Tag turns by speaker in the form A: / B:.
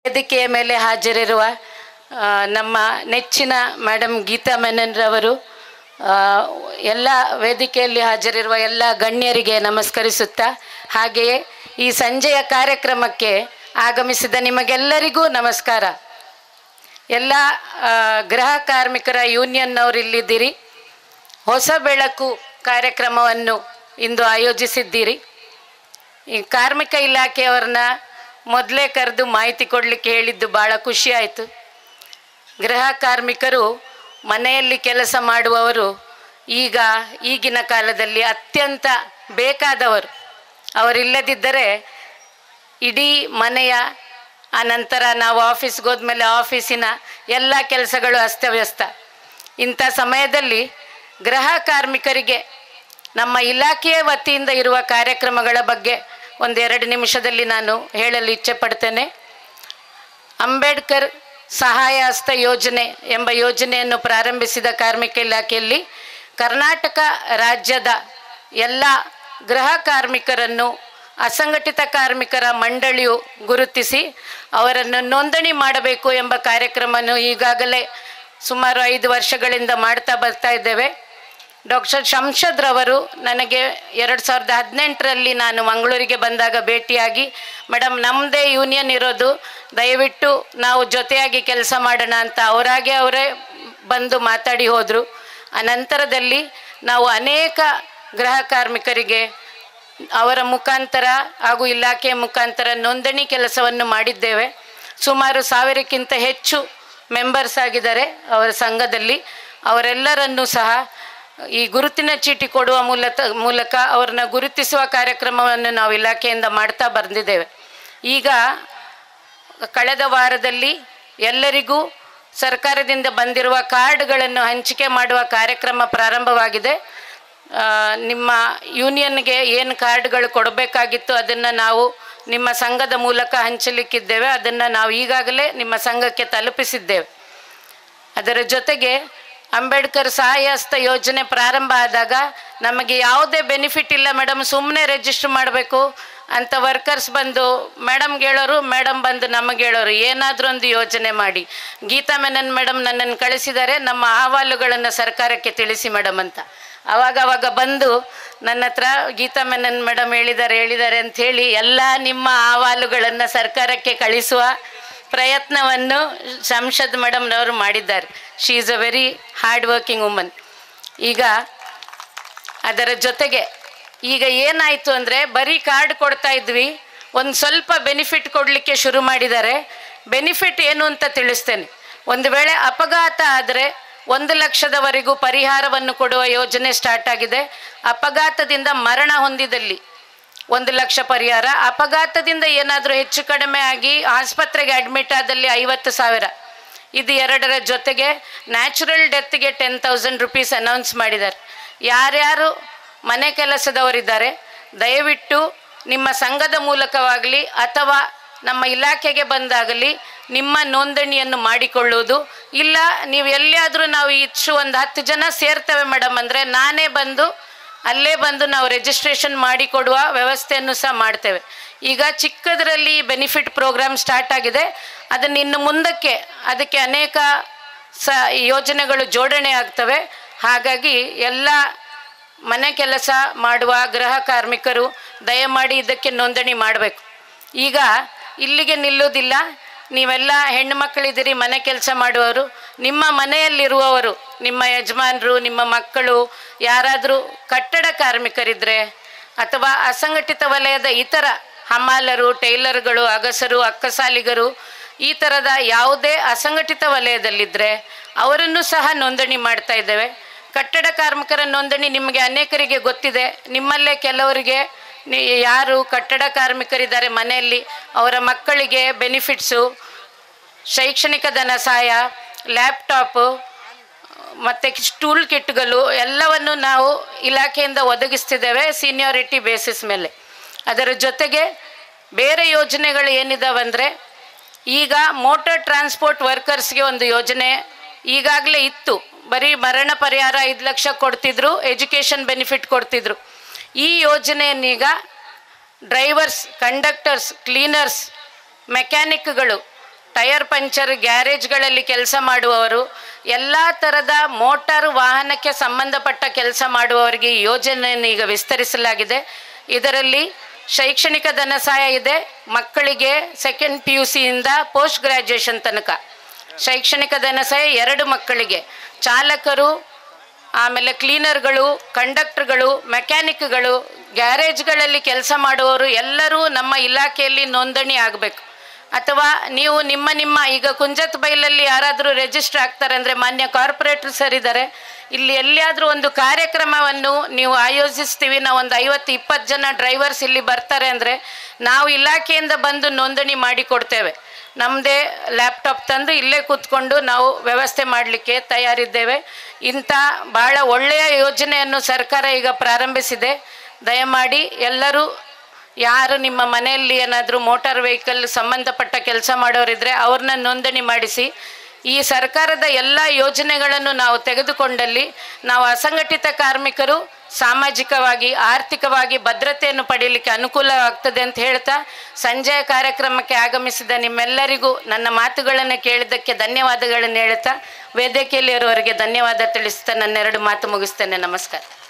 A: ವೇದಿಕೆಯ ಮೇಲೆ ಹಾಜರಿರುವ ನಮ್ಮ ನೆಚ್ಚಿನ ಮೇಡಮ್ ಗೀತಾ ಮೆನನ್ರವರು, ಎಲ್ಲ ವೇದಿಕೆಯಲ್ಲಿ ಹಾಜರಿರುವ ಎಲ್ಲ ಗಣ್ಯರಿಗೆ ನಮಸ್ಕರಿಸುತ್ತಾ, ಹಾಗೆಯೇ ಈ ಸಂಜೆಯ ಕಾರ್ಯಕ್ರಮಕ್ಕೆ ಆಗಮಿಸಿದ ನಿಮಗೆಲ್ಲರಿಗೂ ನಮಸ್ಕಾರ. ಎಲ್ಲ ಗೃಹ ಕಾರ್ಮಿಕರ ಯೂನಿಯನ್ನವರು ಇಲ್ಲಿದ್ದೀರಿ. ಹೊಸ ಬೆಳಕು ಕಾರ್ಯಕ್ರಮವನ್ನು ಇಂದು ಆಯೋಜಿಸಿದ್ದೀರಿ. ಈ ಕಾರ್ಮಿಕ ಇಲಾಖೆಯವ್ರನ್ನ ಮೊದಲೇ ಕರೆದು ಮಾಹಿತಿ ಕೊಡಲಿಕ್ಕೆ ಹೇಳಿದ್ದು ಭಾಳ ಖುಷಿ ಆಯಿತು. ಗೃಹ ಕಾರ್ಮಿಕರು ಮನೆಯಲ್ಲಿ ಕೆಲಸ ಮಾಡುವವರು ಈಗಿನ ಕಾಲದಲ್ಲಿ ಅತ್ಯಂತ ಬೇಕಾದವರು. ಅವರಿಲ್ಲದಿದ್ದರೆ ಇಡೀ ಮನೆಯ ಅನಂತರ ನಾವು ಆಫೀಸ್ಗೆ ಹೋದ್ಮೇಲೆ ಆಫೀಸಿನ ಎಲ್ಲ ಕೆಲಸಗಳು ಅಸ್ತವ್ಯಸ್ತ. ಇಂಥ ಸಮಯದಲ್ಲಿ ಗೃಹ ಕಾರ್ಮಿಕರಿಗೆ ನಮ್ಮ ಇಲಾಖೆಯ ವತಿಯಿಂದ ಇರುವ ಕಾರ್ಯಕ್ರಮಗಳ ಬಗ್ಗೆ ಒಂದೆರಡು ನಿಮಿಷದಲ್ಲಿ ನಾನು ಹೇಳಲು ಇಚ್ಛೆ ಪಡ್ತೇನೆ. ಅಂಬೇಡ್ಕರ್ ಸಹಾಯ ಹಸ್ತ ಯೋಜನೆ ಎಂಬ ಯೋಜನೆಯನ್ನು ಪ್ರಾರಂಭಿಸಿದ ಕಾರ್ಮಿಕ ಇಲಾಖೆಯಲ್ಲಿ ಕರ್ನಾಟಕ ರಾಜ್ಯದ ಎಲ್ಲ ಗೃಹ ಕಾರ್ಮಿಕರನ್ನು ಅಸಂಘಟಿತ ಕಾರ್ಮಿಕರ ಮಂಡಳಿಯು ಗುರುತಿಸಿ ಅವರನ್ನು ನೋಂದಣಿ ಮಾಡಬೇಕು ಎಂಬ ಕಾರ್ಯಕ್ರಮವನ್ನು ಈಗಾಗಲೇ ಸುಮಾರು 5 ವರ್ಷಗಳಿಂದ ಮಾಡ್ತಾ ಬರ್ತಾ ಇದ್ದೇವೆ. ಡಾಕ್ಟರ್ ಶಂಷದ್ರವರು ನನಗೆ 2018ರಲ್ಲಿ ನಾನು ಮಂಗಳೂರಿಗೆ ಬಂದಾಗ ಭೇಟಿಯಾಗಿ, ಮೇಡಮ್ ನಮ್ಮದೇ ಯೂನಿಯನ್ ಇರೋದು, ದಯವಿಟ್ಟು ನಾವು ಜೊತೆಯಾಗಿ ಕೆಲಸ ಮಾಡೋಣ ಅಂತ ಅವರೇ ಬಂದು ಮಾತಾಡಿ ಹೋದರು. ಅನಂತರದಲ್ಲಿ ನಾವು ಅನೇಕ ಗೃಹ ಕಾರ್ಮಿಕರಿಗೆ ಅವರ ಮುಖಾಂತರ ಹಾಗೂ ಇಲಾಖೆಯ ಮುಖಾಂತರ ನೋಂದಣಿ ಕೆಲಸವನ್ನು ಮಾಡಿದ್ದೇವೆ. ಸುಮಾರು 1000ಕ್ಕಿಂತ ಹೆಚ್ಚು ಮೆಂಬರ್ಸ್ ಆಗಿದ್ದಾರೆ ಅವರ ಸಂಘದಲ್ಲಿ. ಅವರೆಲ್ಲರನ್ನೂ ಸಹ ಈ ಗುರುತಿನ ಚೀಟಿ ಕೊಡುವ ಮೂಲಕ ಅವ್ರನ್ನ ಗುರುತಿಸುವ ಕಾರ್ಯಕ್ರಮವನ್ನು ನಾವು ಇಲಾಖೆಯಿಂದ ಮಾಡ್ತಾ ಬಂದಿದ್ದೇವೆ. ಈಗ ಕಳೆದ ವಾರದಲ್ಲಿ ಎಲ್ಲರಿಗೂ ಸರ್ಕಾರದಿಂದ ಬಂದಿರುವ ಕಾರ್ಡ್ಗಳನ್ನು ಹಂಚಿಕೆ ಮಾಡುವ ಕಾರ್ಯಕ್ರಮ ಪ್ರಾರಂಭವಾಗಿದೆ. ನಿಮ್ಮ ಯೂನಿಯನ್ಗೆ ಏನು ಕಾರ್ಡ್ಗಳು ಕೊಡಬೇಕಾಗಿತ್ತು ಅದನ್ನು ನಾವು ನಿಮ್ಮ ಸಂಘದ ಮೂಲಕ ಹಂಚಲಿಕ್ಕಿದ್ದೇವೆ. ಅದನ್ನು ನಾವು ಈಗಾಗಲೇ ನಿಮ್ಮ ಸಂಘಕ್ಕೆ ತಲುಪಿಸಿದ್ದೇವೆ. ಅದರ ಜೊತೆಗೆ ಅಂಬೇಡ್ಕರ್ ಸಹಾಯ ಹಸ್ತ ಯೋಜನೆ ಪ್ರಾರಂಭ ಆದಾಗ ನಮಗೆ ಯಾವುದೇ ಬೆನಿಫಿಟ್ ಇಲ್ಲ ಮೇಡಮ್, ಸುಮ್ಮನೆ ರಿಜಿಸ್ಟರ್ ಮಾಡಬೇಕು ಅಂತ ವರ್ಕರ್ಸ್ ಬಂದು ಮೇಡಮ್ಗೆ ಹೇಳೋರು, ಮೇಡಮ್ ಬಂದು ನಮಗೆ ಹೇಳೋರು, ಏನಾದರೂ ಒಂದು ಯೋಜನೆ ಮಾಡಿ. ಗೀತಾ ಮೆನನ್ ಮೇಡಮ್ ನನ್ನನ್ನು ಕಳಿಸಿದ್ದಾರೆ, ನಮ್ಮ ಅಹವಾಲುಗಳನ್ನು ಸರ್ಕಾರಕ್ಕೆ ತಿಳಿಸಿ ಮೇಡಮ್ ಅಂತ. ಆವಾಗ ಬಂದು ನನ್ನ ಹತ್ರ ಗೀತಾ ಮೆನನ್ ಮೇಡಮ್ ಹೇಳಿದ್ದಾರೆ ಅಂಥೇಳಿ ಎಲ್ಲ ನಿಮ್ಮ ಅಹವಾಲುಗಳನ್ನು ಸರ್ಕಾರಕ್ಕೆ ಕಳಿಸುವ ಪ್ರಯತ್ನವನ್ನು ಶಂಷದ್ ಮೇಡಮ್ನವರು ಮಾಡಿದ್ದಾರೆ. She is a very hard working woman. ಈಗ ಅದರ ಜೊತೆಗೆ ಈಗ ಏನಾಯಿತು ಅಂದರೆ, ಬರೀ ಕಾರ್ಡ್ ಕೊಡ್ತಾ ಇದ್ವಿ, ಒಂದು ಸ್ವಲ್ಪ ಬೆನಿಫಿಟ್ ಕೊಡಲಿಕ್ಕೆ ಶುರು ಮಾಡಿದ್ದಾರೆ. ಬೆನಿಫಿಟ್ ಏನು ಅಂತ ತಿಳಿಸ್ತೇನೆ. ಒಂದು ವೇಳೆ ಅಪಘಾತ ಆದರೆ 1 ಲಕ್ಷದವರೆಗೂ ಪರಿಹಾರವನ್ನು ಕೊಡುವ ಯೋಜನೆ ಸ್ಟಾರ್ಟ್ ಆಗಿದೆ. ಅಪಘಾತದಿಂದ ಮರಣ ಹೊಂದಿದಲ್ಲಿ 1 ಲಕ್ಷ ಪರಿಹಾರ, ಅಪಘಾತದಿಂದ ಏನಾದರೂ ಹೆಚ್ಚು ಕಡಿಮೆ ಆಗಿ ಆಸ್ಪತ್ರೆಗೆ ಅಡ್ಮಿಟ್ ಆದಲ್ಲಿ 50,000. ಇದು ಎರಡರ ಜೊತೆಗೆ ನ್ಯಾಚುರಲ್ ಡೆತ್ಗೆ 10,000 ರೂಪೀಸ್ ಅನೌನ್ಸ್ ಮಾಡಿದ್ದಾರೆ. ಯಾರ್ಯಾರು ಮನೆ ಕೆಲಸದವರಿದ್ದಾರೆ ದಯವಿಟ್ಟು ನಿಮ್ಮ ಸಂಘದ ಮೂಲಕವಾಗಲಿ ಅಥವಾ ನಮ್ಮ ಇಲಾಖೆಗೆ ಬಂದಾಗಲಿ ನಿಮ್ಮ ನೋಂದಣಿಯನ್ನು ಮಾಡಿಕೊಳ್ಳುವುದು. ಇಲ್ಲ ನೀವು ಎಲ್ಲಿಯಾದರೂ ನಾವು ಒಂದು 10 ಜನ ಸೇರ್ತೇವೆ ಮೇಡಮ್ ಅಂದರೆ ನಾನೇ ಬಂದು ಅಲ್ಲೇ ಬಂದು ನಾವು ರಿಜಿಸ್ಟ್ರೇಷನ್ ಮಾಡಿಕೊಡುವ ವ್ಯವಸ್ಥೆಯನ್ನು ಸಹ ಮಾಡ್ತೇವೆ. ಈಗ ಚಿಕ್ಕದರಲ್ಲಿ ಬೆನಿಫಿಟ್ ಪ್ರೋಗ್ರಾಮ್ ಸ್ಟಾರ್ಟ್ ಆಗಿದೆ. ಅದನ್ನು ಇನ್ನು ಮುಂದಕ್ಕೆ ಅದಕ್ಕೆ ಅನೇಕ ಯೋಜನೆಗಳು ಜೋಡಣೆ ಆಗ್ತವೆ. ಹಾಗಾಗಿ ಎಲ್ಲ ಮನೆ ಕೆಲಸ ಮಾಡುವ ಗೃಹ ಕಾರ್ಮಿಕರು ದಯಮಾಡಿ ಇದಕ್ಕೆ ನೋಂದಣಿ ಮಾಡಬೇಕು. ಈಗ ಇಲ್ಲಿಗೆ ನಿಲ್ಲುವುದಿಲ್ಲ. ನೀವೆಲ್ಲ ಹೆಣ್ಣು ಮಕ್ಕಳಿದ್ದೀರಿ, ಮನೆ ಕೆಲಸ ಮಾಡುವವರು, ನಿಮ್ಮ ಮನೆಯಲ್ಲಿರುವವರು, ನಿಮ್ಮ ಯಜಮಾನರು, ನಿಮ್ಮ ಮಕ್ಕಳು ಯಾರಾದರೂ ಕಟ್ಟಡ ಕಾರ್ಮಿಕರಿದ್ದರೆ ಅಥವಾ ಅಸಂಘಟಿತ ವಲಯದ ಇತರ ಹಮಾಲರು, ಟೈಲರ್ಗಳು, ಅಗಸರು, ಅಕ್ಕಸಾಲಿಗರು, ಈ ಥರದ ಯಾವುದೇ ಅಸಂಘಟಿತ ವಲಯದಲ್ಲಿದ್ದರೆ ಅವರನ್ನು ಸಹ ನೋಂದಣಿ ಮಾಡ್ತಾ ಇದ್ದೇವೆ. ಕಟ್ಟಡ ಕಾರ್ಮಿಕರ ನೋಂದಣಿ ನಿಮಗೆ ಅನೇಕರಿಗೆ ಗೊತ್ತಿದೆ. ನಿಮ್ಮಲ್ಲೇ ಕೆಲವರಿಗೆ ಯಾರು ಕಟ್ಟಡ ಕಾರ್ಮಿಕರಿದ್ದಾರೆ ಮನೆಯಲ್ಲಿ ಅವರ ಮಕ್ಕಳಿಗೆ ಬೆನಿಫಿಟ್ಸು, ಶೈಕ್ಷಣಿಕ ಧನ ಸಹಾಯ, ಲ್ಯಾಪ್ಟಾಪು ಮತ್ತು ಟೂಲ್ ಕಿಟ್ಗಳು ಎಲ್ಲವನ್ನು ನಾವು ಇಲಾಖೆಯಿಂದ ಒದಗಿಸ್ತಿದ್ದೇವೆ ಸೀನಿಯಾರಿಟಿ ಬೇಸಿಸ್ ಮೇಲೆ. ಅದರ ಜೊತೆಗೆ ಬೇರೆ ಯೋಜನೆಗಳು ಏನಿದಾವಂದರೆ, ಈಗ ಮೋಟಾರ್ ಟ್ರಾನ್ಸ್ಪೋರ್ಟ್ ವರ್ಕರ್ಸ್ಗೆ ಒಂದು ಯೋಜನೆ ಈಗಾಗಲೇ ಇತ್ತು. ಬರೀ ಮರಣ ಪರಿಹಾರ 5 ಲಕ್ಷ ಕೊಡ್ತಿದ್ರು, ಎಜುಕೇಷನ್ ಬೆನಿಫಿಟ್ ಕೊಡ್ತಿದ್ರು. ಈ ಯೋಜನೆಯನ್ನೀಗ ಡ್ರೈವರ್ಸ್, ಕಂಡಕ್ಟರ್ಸ್, ಕ್ಲೀನರ್ಸ್, ಮೆಕ್ಯಾನಿಕ್ಗಳು ಟೈರ್ ಪಂಚರ್ ಗ್ಯಾರೇಜ್ಗಳಲ್ಲಿ ಕೆಲಸ ಮಾಡುವವರು, ಎಲ್ಲ ಥರದ ಮೋಟಾರು ವಾಹನಕ್ಕೆ ಸಂಬಂಧಪಟ್ಟ ಕೆಲಸ ಮಾಡುವವರಿಗೆ ಈ ಯೋಜನೆಯನ್ನು ಈಗ ವಿಸ್ತರಿಸಲಾಗಿದೆ. ಇದರಲ್ಲಿ ಶೈಕ್ಷಣಿಕ ಧನ ಸಹಾಯ ಇದೆ. ಮಕ್ಕಳಿಗೆ ಸೆಕೆಂಡ್ PUC ಇಂದ ಪೋಸ್ಟ್ ಗ್ರ್ಯಾಜುಯೇಷನ್ ತನಕ ಶೈಕ್ಷಣಿಕ ಧನ ಸಹಾಯ 2 ಮಕ್ಕಳಿಗೆ. ಚಾಲಕರು, ಆಮೇಲೆ ಕ್ಲೀನರ್ಗಳು, ಕಂಡಕ್ಟರ್ಗಳು, ಮೆಕ್ಯಾನಿಕ್ಗಳು, ಗ್ಯಾರೇಜ್ಗಳಲ್ಲಿ ಕೆಲಸ ಮಾಡುವವರು ಎಲ್ಲರೂ ನಮ್ಮ ಇಲಾಖೆಯಲ್ಲಿ ನೋಂದಣಿ ಆಗಬೇಕು. ಅಥವಾ ನೀವು ನಿಮ್ಮ ಈಗ ಕುಂಜತ್ ಬೈಲಲ್ಲಿ ಯಾರಾದರೂ ರಿಜಿಸ್ಟರ್ ಆಗ್ತಾರೆ ಅಂದರೆ ಮಾನ್ಯ ಕಾರ್ಪೊರೇಟರ್ ಸರ್ ಇದ್ದಾರೆ, ಇಲ್ಲಿ ಎಲ್ಲಿಯಾದರೂ ಒಂದು ಕಾರ್ಯಕ್ರಮವನ್ನು ನೀವು ಆಯೋಜಿಸ್ತೀವಿ, ನಾವು ಒಂದು 50-20 ಜನ ಡ್ರೈವರ್ಸ್ ಇಲ್ಲಿ ಬರ್ತಾರೆ ಅಂದರೆ ನಾವು ಇಲಾಖೆಯಿಂದ ಬಂದು ನೋಂದಣಿ ಮಾಡಿ ಕೊಡ್ತೇವೆ. ನಮ್ಮದೇ ಲ್ಯಾಪ್ಟಾಪ್ ತಂದು ಇಲ್ಲೇ ಕೂತ್ಕೊಂಡು ನಾವು ವ್ಯವಸ್ಥೆ ಮಾಡಲಿಕ್ಕೆ ತಯಾರಿದ್ದೇವೆ. ಇಂಥ ಭಾಳ ಒಳ್ಳೆಯ ಯೋಜನೆಯನ್ನು ಸರ್ಕಾರ ಈಗ ಪ್ರಾರಂಭಿಸಿದೆ. ದಯಮಾಡಿ ಎಲ್ಲರೂ ಯಾರು ನಿಮ್ಮ ಮನೆಯಲ್ಲಿ ಏನಾದರೂ ಮೋಟಾರ್ ವೆಹಿಕಲ್ ಸಂಬಂಧಪಟ್ಟ ಕೆಲಸ ಮಾಡೋರಿದ್ದರೆ ಅವ್ರನ್ನ ನೋಂದಣಿ ಮಾಡಿಸಿ. ಈ ಸರ್ಕಾರದ ಎಲ್ಲ ಯೋಜನೆಗಳನ್ನು ನಾವು ತೆಗೆದುಕೊಂಡಲ್ಲಿ ನಾವು ಅಸಂಘಟಿತ ಕಾರ್ಮಿಕರು ಸಾಮಾಜಿಕವಾಗಿ ಆರ್ಥಿಕವಾಗಿ ಭದ್ರತೆಯನ್ನು ಪಡೆಯಲಿಕ್ಕೆ ಅನುಕೂಲವಾಗ್ತದೆ ಅಂತ ಹೇಳ್ತಾ, ಸಂಜೆಯ ಕಾರ್ಯಕ್ರಮಕ್ಕೆ ಆಗಮಿಸಿದ ನಿಮ್ಮೆಲ್ಲರಿಗೂ ನನ್ನ ಮಾತುಗಳನ್ನು ಕೇಳಿದ್ದಕ್ಕೆ ಧನ್ಯವಾದಗಳನ್ನು ಹೇಳ್ತಾ, ವೇದಿಕೆಯಲ್ಲಿ ಇರುವವರಿಗೆ ಧನ್ಯವಾದ ತಿಳಿಸ್ತಾ ನನ್ನ 2 ಮಾತು ಮುಗಿಸ್ತೇನೆ. ನಮಸ್ಕಾರ.